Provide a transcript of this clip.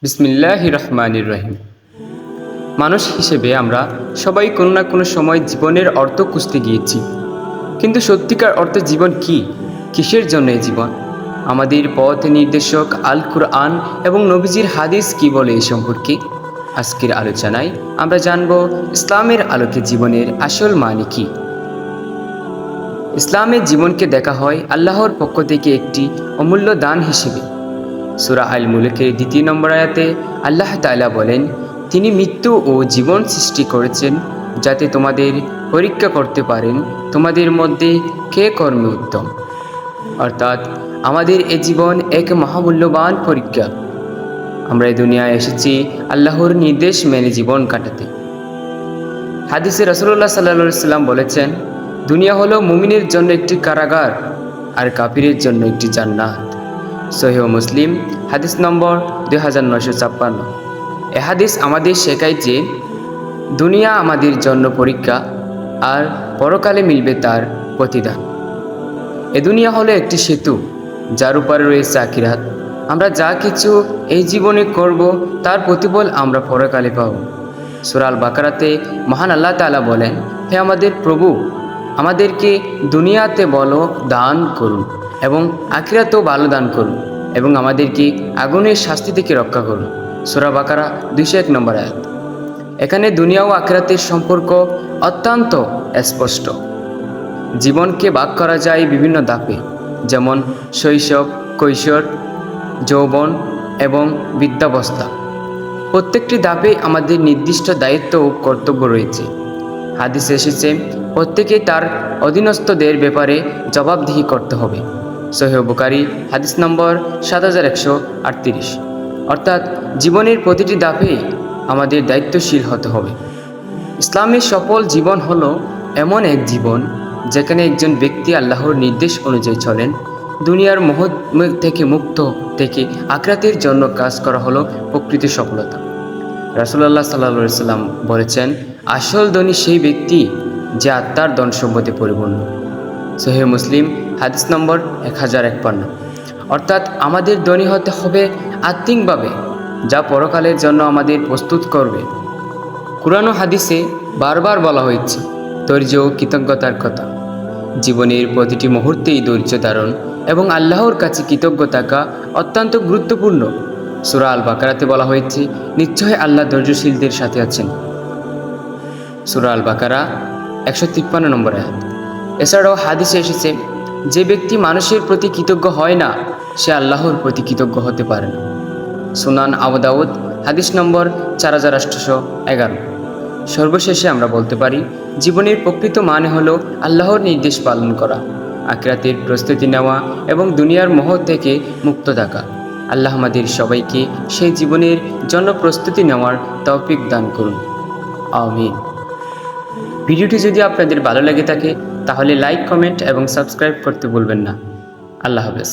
বিসমিল্লাহির রহমানির রহিম। মানুষ হিসেবে আমরা সবাই কোনো না কোনো সময় জীবনের অর্থ খুঁজতে গিয়েছি, কিন্তু সত্যিকার অর্থে জীবন কি? কিসের জন্য এই জীবন? আমাদের পথ নির্দেশক আল কুরআন এবং নবীজির হাদিস কি বলে এই সম্পর্কে? আজকের আলোচনায় আমরা জানব ইসলামের আলোকে জীবনের আসল মানে কি। ইসলামের জীবনকে দেখা হয় আল্লাহর পক্ষ থেকে একটি অমূল্য দান হিসেবে। সূরা আল মুলকের 2 নম্বর আয়াতে আল্লাহ তাআলা বলেন, তিনি মৃত্যু ও জীবন সৃষ্টি করেছেন যাতে তোমাদের পরীক্ষা করতে পারেন তোমাদের মধ্যে কে কর্মে উত্তম। অর্থাৎ আমাদের এ জীবন এক মহামূল্যবান পরীক্ষা। আমরা এই দুনিয়ায় এসেছি আল্লাহর নির্দেশ মেনে জীবন কাটাতে। হাদিসে রাসূলুল্লাহ সাল্লাল্লাহু আলাইহি ওয়াসাল্লাম বলেছেন, দুনিয়া হলো মুমিনের জন্য একটি কারাগার আর কাফিরের জন্য একটি জান্নাত। সহিহ মুসলিম হাদিস নম্বর 2956। এ হাদিস আমাদের শেখায় যে দুনিয়া আমাদের জন্য পরীক্ষা আর পরকালে মিলবে তার প্রতিদান। এ দুনিয়া হলো একটি সেতু যার উপরে রয়েছে আখিরাত। আমরা যা কিছু এই জীবনে করব তার প্রতিফল আমরা পরকালে পাব। সূরা আল বাকারাতে মহান আল্লাহ তাআলা বলেন, হে আমাদের প্রভু, আমাদেরকে দুনিয়াতে বলো দান করুন এবং আখিরাতেও ভালো দান করুন এবং আমাদেরকে আগুনের শাস্তি থেকে রক্ষা করুন। সূরা বাকারা 201 নম্বর আয়াত। এখানে দুনিয়া ও আখিরাতের সম্পর্ক অত্যন্ত স্পষ্ট। জীবনকে ভাগ করা যায় বিভিন্ন ধাপে, যেমন শৈশব, কৈশোর, যৌবন এবং বৃদ্ধাবস্থা। প্রত্যেকটি ধাপে আমাদের নির্দিষ্ট দায়িত্ব ও কর্তব্য রয়েছে। হাদিসে এসেছে, প্রত্যেকেই তার অধীনস্থদের ব্যাপারে জবাবদিহি করতে হবে। সহিহ বুখারী হাদিস নম্বর 7138। অর্থাৎ জীবনের প্রতিটি ধাপে আমাদের দায়িত্বশীল হতে হবে। ইসলামের সফল জীবন হলো এমন এক জীবন যেখানে একজন ব্যক্তি আল্লাহর নির্দেশ অনুযায়ী চলেন। দুনিয়ার মোহ থেকে মুক্ত থেকে আখিরাতের জন্য কাজ করা হলো প্রকৃত সফলতা। রাসূলুল্লাহ সাল্লাল্লাহু আলাইহি ওয়াসাল্লাম বলেছেন, আসল ধনী সেই ব্যক্তি যে আত্মার ধন সম্পদে পরিপূর্ণ। সহিহ মুসলিম হাদিস নম্বর 1051। অর্থাৎ আমাদের ধনী হতে হবে আত্মিকভাবে, যা পরকালের জন্য আমাদের প্রস্তুত করবে। কুরআন ও হাদিসে বারবার বলা হয়েছে ধৈর্য ও কৃতজ্ঞতার কথা। জীবনের প্রতিটি মুহূর্তেই ধৈর্য ধারণ এবং আল্লাহর কাছে কৃতজ্ঞ থাকা অত্যন্ত গুরুত্বপূর্ণ। সূরা আল বাকারাতে বলা হয়েছে, নিশ্চয় আল্লাহ ধৈর্যশীলদের সাথে আছেন। সূরা আল বাকারা 153 নম্বর আয়াত। এছাড়াও হাদিসে এসেছে, যে ব্যক্তি মানুষের প্রতি কৃতজ্ঞ হয় না সে আল্লাহর প্রতি কৃতজ্ঞ হতে পারে না। সুনান আবু দাউদ হাদিস নম্বর 4811। সর্বশেষে আমরা বলতে পারি, জীবনের প্রকৃত মানে হলো আল্লাহর নির্দেশ পালন করা, আখিরাতের প্রস্তুতি নেওয়া এবং দুনিয়ার মোহ থেকে মুক্ত থাকা। আল্লাহ আমাদের সবাইকে সেই জীবনের জন্য প্রস্তুতি নেওয়ার তৌফিক দান করুন। আমিন। ভিডিওটি যদি আপনাদের ভালো লেগে থাকে তাহলে লাইক, কমেন্ট এবং সাবস্ক্রাইব করতে ভুলবেন না। আল্লাহ হাফেজ।